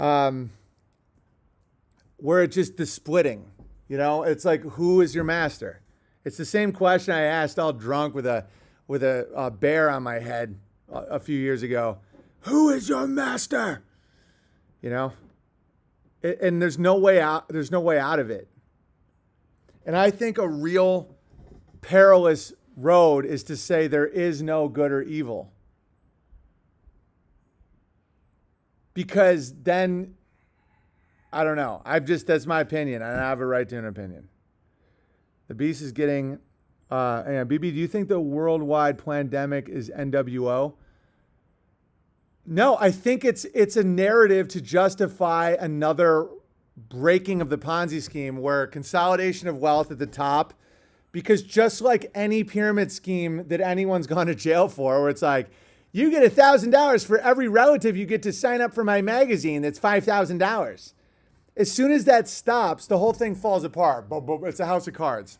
um, where it's just the splitting. It's like, who is your master? It's the same question I asked all drunk with a bear on my head a few years ago. Who is your master? You know, and there's no way out. There's no way out of it. And I think a real perilous road is to say there is no good or evil. Because then, I don't know. That's my opinion. And I have a right to an opinion. The beast is getting, BB, do you think the worldwide pandemic is NWO? No, I think it's a narrative to justify another breaking of the Ponzi scheme, where consolidation of wealth at the top, because just like any pyramid scheme that anyone's gone to jail for, where it's like, you get $1,000 for every relative you get to sign up for my magazine, that's $5,000. As soon as that stops, the whole thing falls apart. It's a house of cards.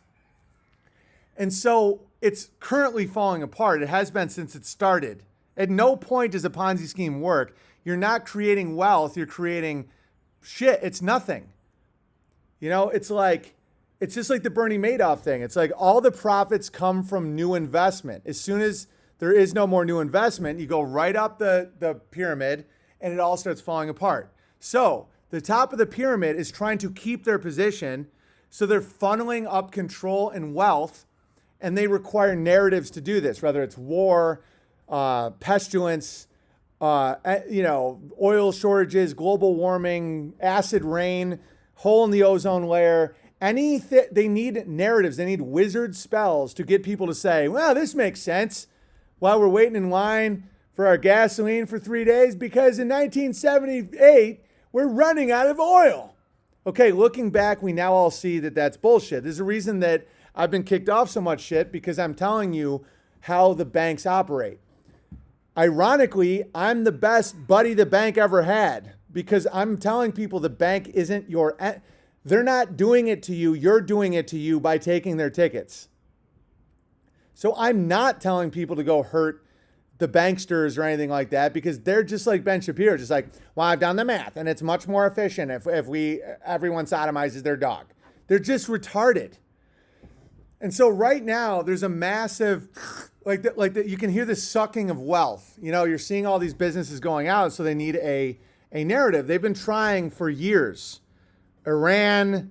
And so it's currently falling apart. It has been since it started. At no point does a Ponzi scheme work. You're not creating wealth. You're creating shit. It's nothing. It's just like the Bernie Madoff thing. It's like all the profits come from new investment. As soon as there is no more new investment, you go right up the pyramid and it all starts falling apart. So the top of the pyramid is trying to keep their position. So they're funneling up control and wealth, and they require narratives to do this, whether it's war, pestilence, oil shortages, global warming, acid rain, hole in the ozone layer. They need narratives. They need wizard spells to get people to say, well, this makes sense, while we're waiting in line for our gasoline for 3 days, because in 1978, we're running out of oil. Okay, looking back, we now all see that that's bullshit. There's a reason that I've been kicked off so much shit, because I'm telling you how the banks operate. Ironically, I'm the best buddy the bank ever had, because I'm telling people the bank isn't they're not doing it to you. You're doing it to you by taking their tickets. So I'm not telling people to go hurt the banksters or anything like that, because they're just like Ben Shapiro, just like, well, I've done the math and it's much more efficient if everyone sodomizes their dog. They're just retarded. And so right now there's a massive, you can hear the sucking of wealth. You're seeing all these businesses going out, so they need a narrative. They've been trying for years. Iran,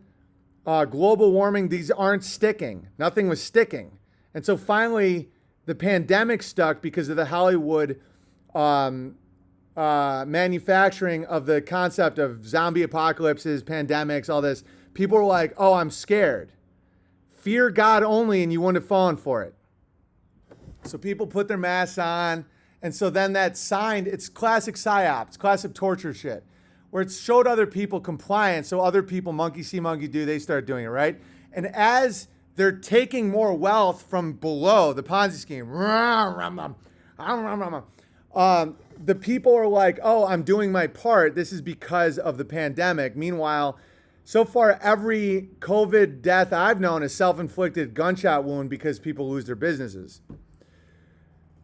global warming, these aren't sticking. Nothing was sticking. And so finally, the pandemic stuck because of the Hollywood manufacturing of the concept of zombie apocalypses, pandemics, all this. People were like, oh, I'm scared. Fear God only, and you wouldn't have fallen for it. So people put their masks on. And so then that signed, it's classic psyop, it's classic torture shit, where it showed other people compliance. So other people, monkey see, monkey do, they start doing it, right? And as they're taking more wealth from below the Ponzi scheme, the people are like, oh, I'm doing my part. This is because of the pandemic. Meanwhile, so far, every COVID death I've known is self-inflicted gunshot wound because people lose their businesses.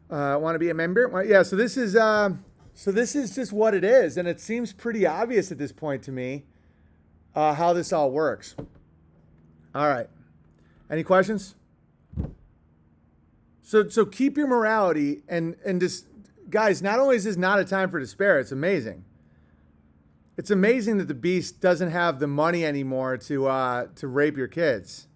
Want to be a member? Yeah. So this is just what it is, and it seems pretty obvious at this point to me how this all works. All right. Any questions? So keep your morality and just, guys. Not only is this not a time for despair, it's amazing. It's amazing that the beast doesn't have the money anymore to rape your kids.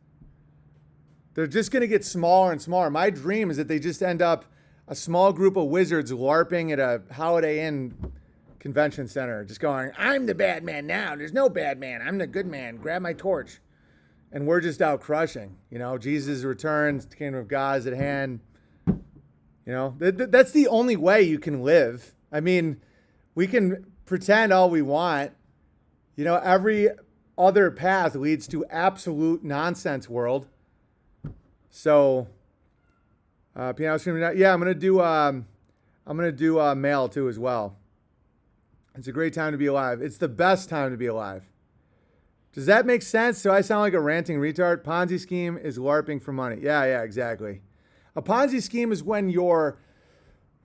They're just going to get smaller and smaller. My dream is that they just end up a small group of wizards LARPing at a Holiday Inn convention center, just going, I'm the bad man now. There's no bad man. I'm the good man. Grab my torch. And we're just out crushing. Jesus returns. The kingdom of God is at hand. That's the only way you can live. I mean, we can pretend all we want. Every other path leads to absolute nonsense world. So, piano streaming. Yeah, I'm gonna do mail too as well. It's a great time to be alive. It's the best time to be alive. Does that make sense? Do I sound like a ranting retard? Ponzi scheme is LARPing for money. Yeah, exactly. A Ponzi scheme is when you're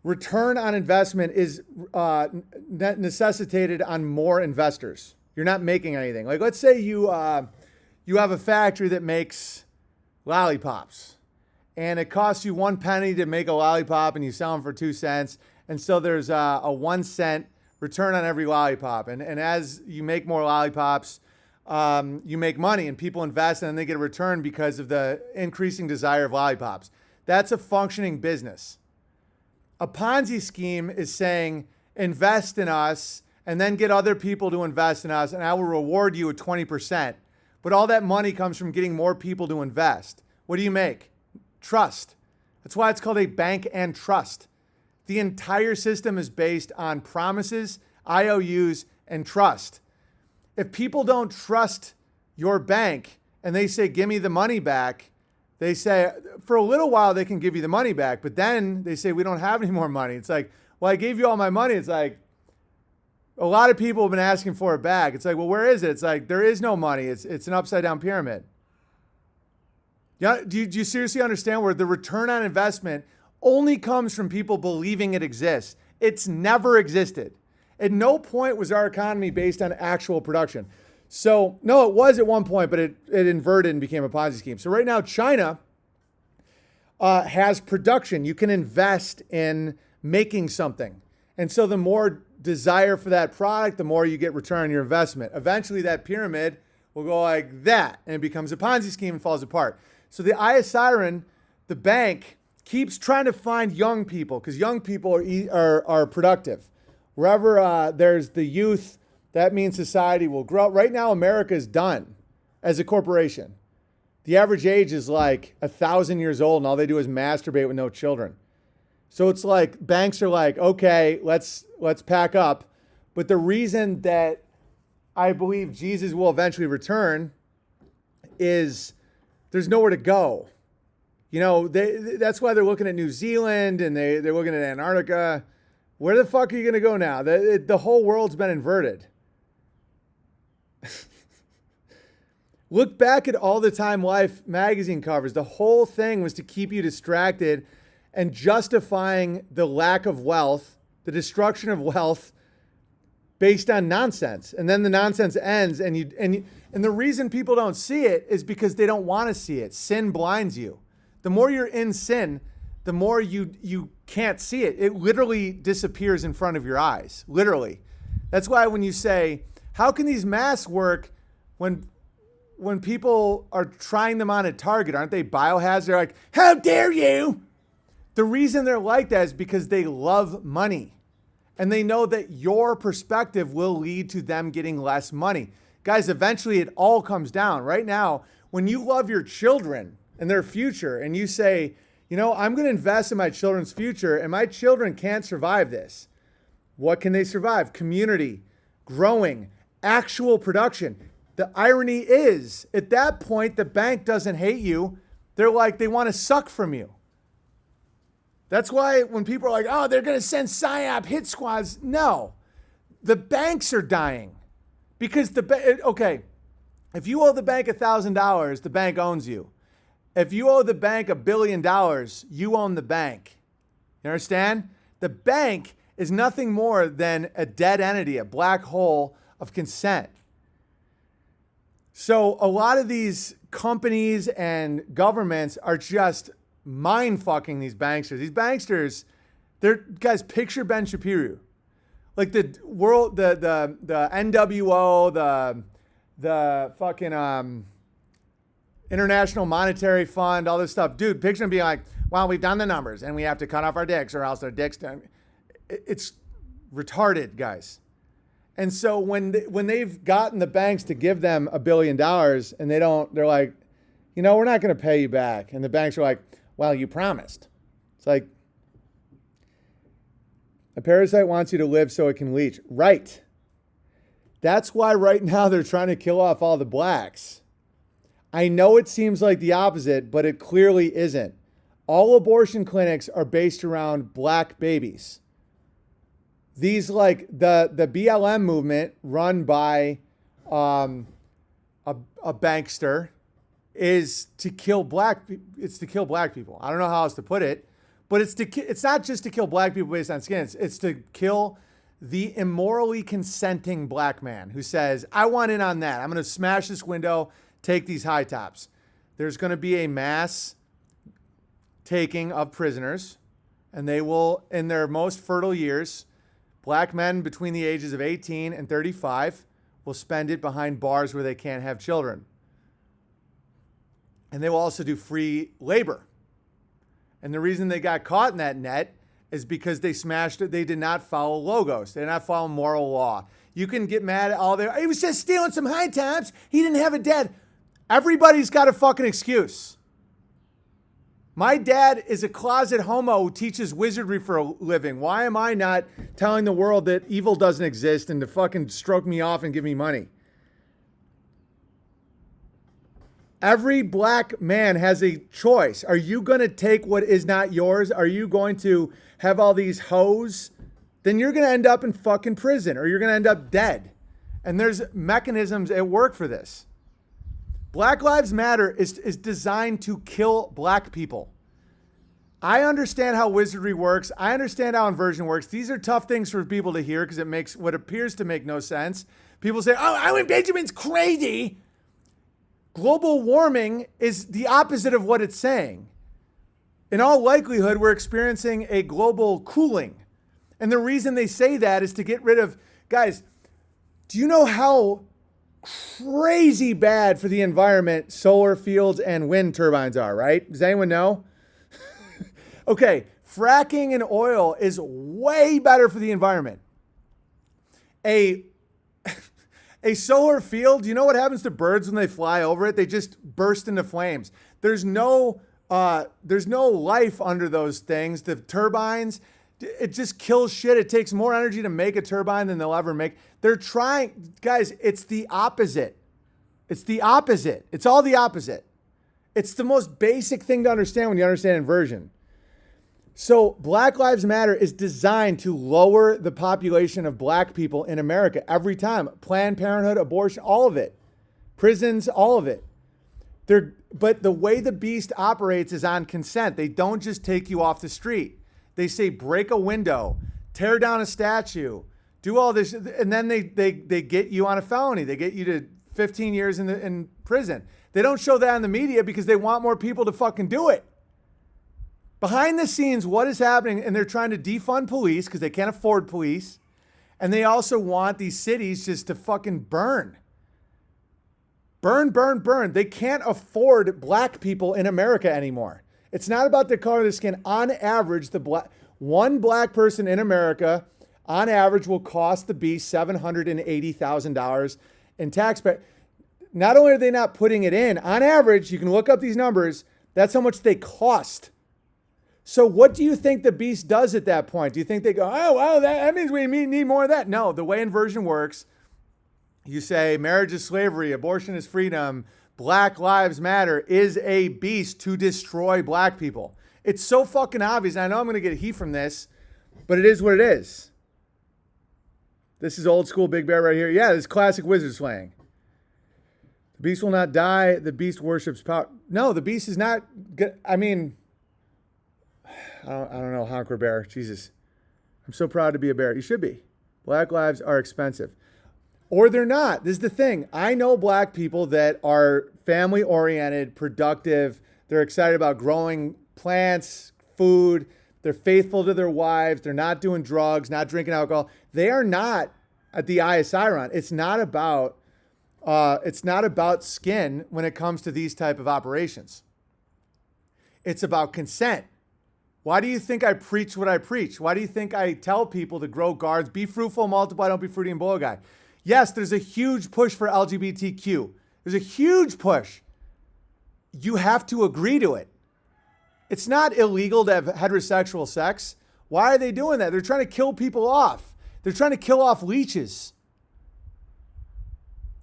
return on investment is necessitated on more investors. You're not making anything. Like, let's say you have a factory that makes lollipops, and it costs you 1 penny to make a lollipop, and you sell them for 2 cents. And so there's a 1 cent return on every lollipop. And as you make more lollipops, you make money, and people invest, and then they get a return because of the increasing desire of lollipops. That's a functioning business. A Ponzi scheme is saying, invest in us and then get other people to invest in us, and I will reward you at 20%. But all that money comes from getting more people to invest. What do you make? Trust. That's why it's called a bank and trust. The entire system is based on promises, IOUs, and trust. If people don't trust your bank and they say, give me the money back, they say, for a little while they can give you the money back, but then they say, we don't have any more money. It's like, well, I gave you all my money. It's like, a lot of people have been asking for it back. It's like, well, where is it? It's like, there is no money. It's an upside down pyramid. Yeah, do you seriously understand where the return on investment only comes from people believing it exists? It's never existed. At no point was our economy based on actual production. So, no, it was at one point, but it inverted and became a Ponzi scheme. So right now, China has production. You can invest in making something. And so the more desire for that product, the more you get return on your investment. Eventually, that pyramid will go like that, and it becomes a Ponzi scheme and falls apart. So the Eye of Siren, the bank, keeps trying to find young people, because young people are productive. Wherever there's the youth, that means society will grow. Right now, America is done as a corporation. The average age is like 1,000 years old, and all they do is masturbate with no children. So it's like banks are like, okay, let's pack up. But the reason that I believe Jesus will eventually return is there's nowhere to go. You know, that's why they're looking at New Zealand, and they're looking at Antarctica. Where the fuck are you going to go now? The whole world's been inverted. Look back at all the Time Life magazine covers. The whole thing was to keep you distracted and justifying the lack of wealth, the destruction of wealth based on nonsense. And then the nonsense ends, and the reason people don't see it is because they don't want to see it. Sin blinds you. The more you're in sin, the more you can't see it. It literally disappears in front of your eyes. Literally. That's why when you say, how can these masks work when people are trying them on at Target? Aren't they biohazard? They're like, how dare you? The reason they're like that is because they love money. And they know that your perspective will lead to them getting less money. Guys, eventually it all comes down. Right now, when you love your children and their future, and you say, you know, I'm going to invest in my children's future, and my children can't survive this. What can they survive? Community, growing, actual production. The irony is, at that point, the bank doesn't hate you. They're like, they want to suck from you. That's why when people are like, oh, they're going to send PSYOP hit squads. No, the banks are dying because okay, if you owe the bank $1,000, the bank owns you. If you owe the bank $1 billion, you own the bank. You understand? The bank is nothing more than a dead entity, a black hole of consent. So a lot of these companies and governments are just mind fucking these banksters. These banksters, guys, picture Ben Shapiro. Like the world, the NWO, the fucking International Monetary Fund, all this stuff. Dude, picture them being like, well, we've done the numbers and we have to cut off our dicks or else our dicks don't. It's retarded, guys. And so when they've gotten the banks to give them $1 billion and they're like, you know, we're not going to pay you back. And the banks are like, well, you promised. It's like, a parasite wants you to live so it can leech. Right. That's why right now they're trying to kill off all the blacks. I know it seems like the opposite, but it clearly isn't. All abortion clinics are based around black babies. These, like the BLM movement run by a bankster is to kill black people. I don't know how else to put it, But it's not just to kill black people based on skin. It's to kill the immorally consenting black man who says, I want in on that. I'm going to smash this window, take these high tops. There's going to be a mass taking of prisoners, and they will, in their most fertile years, black men between the ages of 18 and 35 will spend it behind bars where they can't have children. And they will also do free labor. And the reason they got caught in that net is because they smashed it. They did not follow logos. They did not follow moral law. You can get mad at all their, he was just stealing some high tops. He didn't have a dad. Everybody's got a fucking excuse. My dad is a closet homo who teaches wizardry for a living. Why am I not telling the world that evil doesn't exist and to fucking stroke me off and give me money? Every black man has a choice. Are you going to take what is not yours? Are you going to have all these hoes? Then you're going to end up in fucking prison or you're going to end up dead. And there's mechanisms at work for this. Black Lives Matter is designed to kill black people. I understand how wizardry works. I understand how inversion works. These are tough things for people to hear because it makes what appears to make no sense. People say, oh, Owen Benjamin's crazy. Global warming is the opposite of what it's saying. In all likelihood, we're experiencing a global cooling. And the reason they say that is to get rid of, guys, do you know how crazy bad for the environment solar fields and wind turbines are, right? Does anyone know? Okay, fracking and oil is way better for the environment. A solar field, do you know what happens to birds when they fly over it? They just burst into flames. There's no life under those things. The turbines, it just kills shit. It takes more energy to make a turbine than they'll ever make. They're trying, guys, it's the opposite. It's the opposite. It's all the opposite. It's the most basic thing to understand when you understand inversion. So Black Lives Matter is designed to lower the population of black people in America every time. Planned Parenthood, abortion, all of it. Prisons, all of it. But the way the beast operates is on consent. They don't just take you off the street. They say break a window, tear down a statue, do all this, and then they get you on a felony. They get you to 15 years in prison. They don't show that in the media because they want more people to fucking do it. Behind the scenes, what is happening, and they're trying to defund police because they can't afford police, and they also want these cities just to fucking burn. Burn, burn, burn. They can't afford black people in America anymore. It's not about the color of the skin. On average, one black person in America, on average, will cost the beast $780,000 in tax pay. Not only are they not putting it in, on average, you can look up these numbers, that's how much they cost. So what do you think the beast does at that point? Do you think they go, oh, well, that means we need more of that? No, the way inversion works, you say marriage is slavery, abortion is freedom, Black Lives Matter is a beast to destroy black people. It's so fucking obvious. And I know I'm going to get heat from this, but it is what it is. This is old school Big Bear right here. Yeah, this is classic wizard slang. The beast will not die. The beast worships power. No, the beast is not good. I mean, I don't know, Honker Bear. Jesus. I'm so proud to be a bear. You should be. Black lives are expensive. Or they're not. This is the thing. I know black people that are family-oriented, productive. They're excited about growing plants, food. They're faithful to their wives. They're not doing drugs, not drinking alcohol. They are not at the eye of Sauron. It's not about skin when it comes to these type of operations. It's about consent. Why do you think I preach what I preach? Why do you think I tell people to grow gardens, be fruitful, multiply, don't be fruity and blow guy? Yes, there's a huge push for LGBTQ. There's a huge push. You have to agree to it. It's not illegal to have heterosexual sex. Why are they doing that? They're trying to kill people off. They're trying to kill off leeches.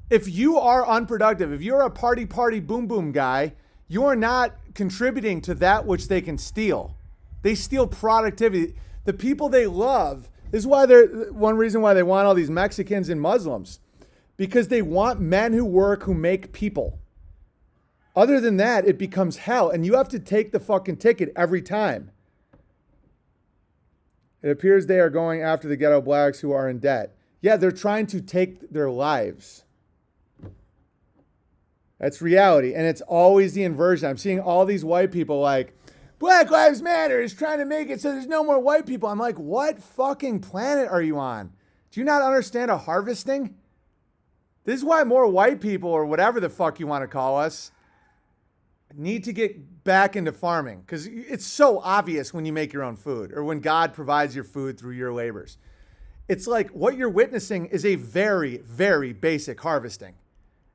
If you are unproductive, if you're a party, boom, boom guy, you are not contributing to that which they can steal. They steal productivity. The people they love, this is why one reason why they want all these Mexicans and Muslims, because they want men who work, who make people. Other than that, it becomes hell, and you have to take the fucking ticket every time. It appears they are going after the ghetto blacks who are in debt. Yeah, they're trying to take their lives. That's reality. And it's always the inversion. I'm seeing all these white people like, Black Lives Matter is trying to make it so there's no more white people. I'm like, what fucking planet are you on? Do you not understand a harvesting? This is why more white people, or whatever the fuck you want to call us, need to get back into farming. Because it's so obvious when you make your own food, or when God provides your food through your labors. It's like what you're witnessing is a very, very basic harvesting.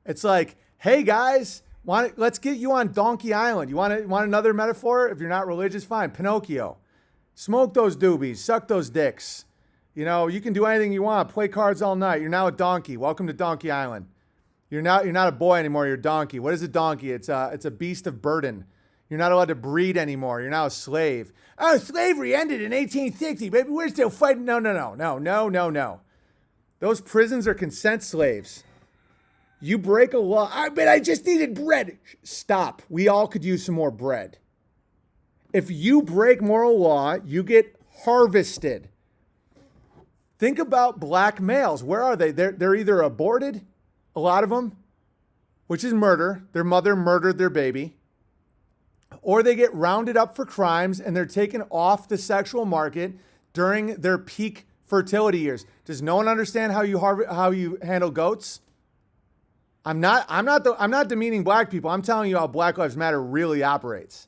It's like, hey guys, let's get you on Donkey Island. You want another metaphor? If you're not religious, fine. Pinocchio. Smoke those doobies. Suck those dicks. You know, you can do anything you want. Play cards all night. You're now a donkey. Welcome to Donkey Island. You're not a boy anymore. You're a donkey. What is a donkey? It's a beast of burden. You're not allowed to breed anymore. You're now a slave. Oh, slavery ended in 1860, but we're still fighting. No. Those prisons are consent slaves. You break a law. But I just needed bread. Stop. We all could use some more bread. If you break moral law, you get harvested. Think about black males. Where are they? They're either aborted, a lot of them, which is murder. Their mother murdered their baby. Or they get rounded up for crimes and they're taken off the sexual market during their peak fertility years. Does no one understand how you handle goats? I'm not demeaning black people. I'm telling you how Black Lives Matter really operates.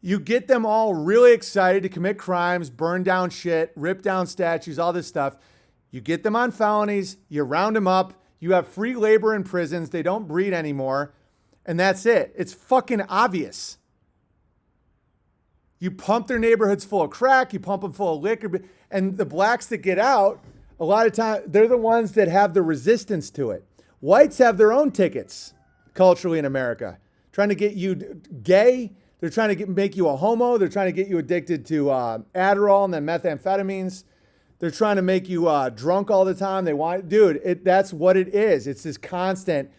You get them all really excited to commit crimes, burn down shit, rip down statues, all this stuff. You get them on felonies, you round them up, you have free labor in prisons, they don't breed anymore, and that's it. It's fucking obvious. You pump their neighborhoods full of crack, you pump them full of liquor, and the blacks that get out, a lot of time, they're the ones that have the resistance to it. Whites have their own tickets culturally in America, trying to get you gay. They're trying to make you a homo. They're trying to get you addicted to Adderall and then methamphetamines. They're trying to make you drunk all the time. That's what it is. It's this constant,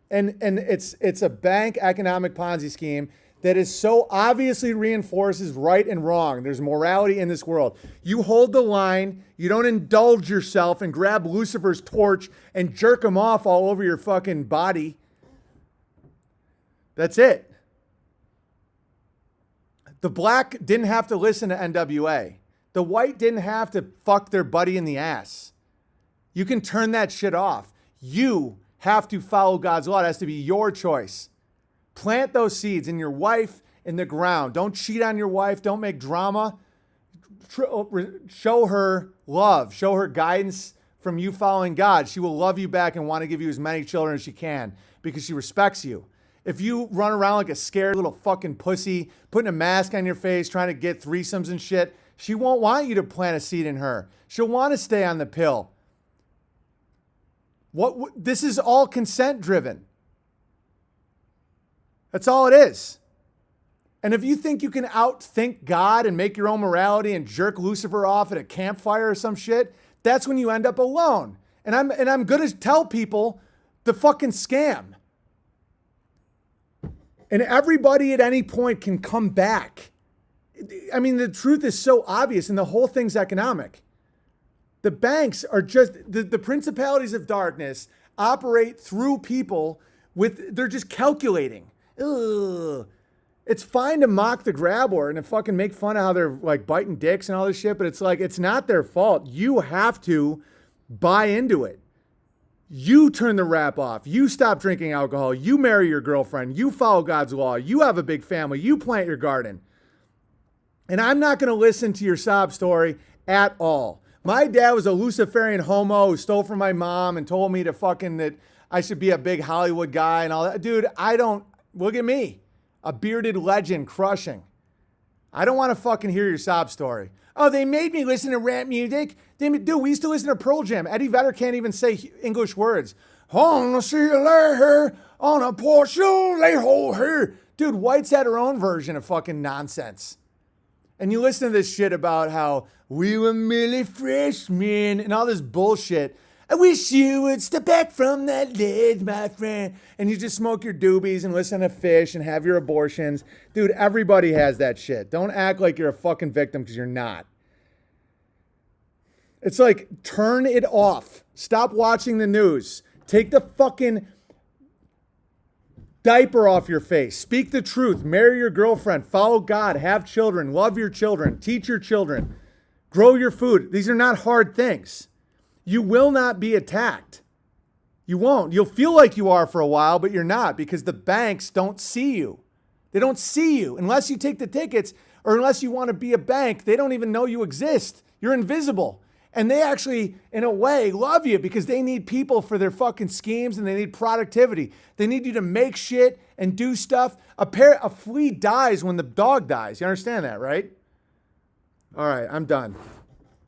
and it's a bank economic Ponzi scheme that is so obviously reinforces right and wrong. There's morality in this world. You hold the line. You don't indulge yourself and grab Lucifer's torch and jerk him off all over your fucking body. That's it. The black didn't have to listen to NWA. The white didn't have to fuck their buddy in the ass. You can turn that shit off. You have to follow God's law. It has to be your choice. Plant those seeds in your wife, in the ground. Don't cheat on your wife. Don't make drama. Show her love. Show her guidance from you following God. She will love you back and want to give you as many children as she can because she respects you. If you run around like a scared little fucking pussy, putting a mask on your face, trying to get threesomes and shit, she won't want you to plant a seed in her. She'll want to stay on the pill. This is all consent driven. That's all it is. And if you think you can outthink God and make your own morality and jerk Lucifer off at a campfire or some shit, that's when you end up alone. And I'm going to tell people the fucking scam. And everybody at any point can come back. I mean, the truth is so obvious, and the whole thing's economic. The banks are just, the principalities of darkness operate through people they're just calculating. Ugh. It's fine to mock the grabber and to fucking make fun of how they're like biting dicks and all this shit, but it's like, it's not their fault. You have to buy into it. You turn the rap off. You stop drinking alcohol. You marry your girlfriend. You follow God's law. You have a big family. You plant your garden. And I'm not going to listen to your sob story at all. My dad was a Luciferian homo who stole from my mom and told me to fucking that I should be a big Hollywood guy and all that. Dude, look at me. A bearded legend crushing. I don't want to fucking hear your sob story. Oh, they made me listen to rap music. Dude, we used to listen to Pearl Jam. Eddie Vedder can't even say English words. On see you later, on a Porsche, lay hold here. Dude, White's had her own version of fucking nonsense. And you listen to this shit about how we were merely freshmen and all this bullshit. I wish you would step back from that ledge, my friend. And you just smoke your doobies and listen to Fish and have your abortions. Dude, everybody has that shit. Don't act like you're a fucking victim because you're not. It's like, turn it off. Stop watching the news. Take the fucking diaper off your face. Speak the truth. Marry your girlfriend. Follow God. Have children. Love your children. Teach your children. Grow your food. These are not hard things. You will not be attacked. You won't. You'll feel like you are for a while, but you're not, because the banks don't see you. They don't see you unless you take the tickets, or unless you want to be a bank. They don't even know you exist. You're invisible. And they actually, in a way, love you because they need people for their fucking schemes, and they need productivity. They need you to make shit and do stuff. A flea dies when the dog dies. You understand that, right? All right, I'm done.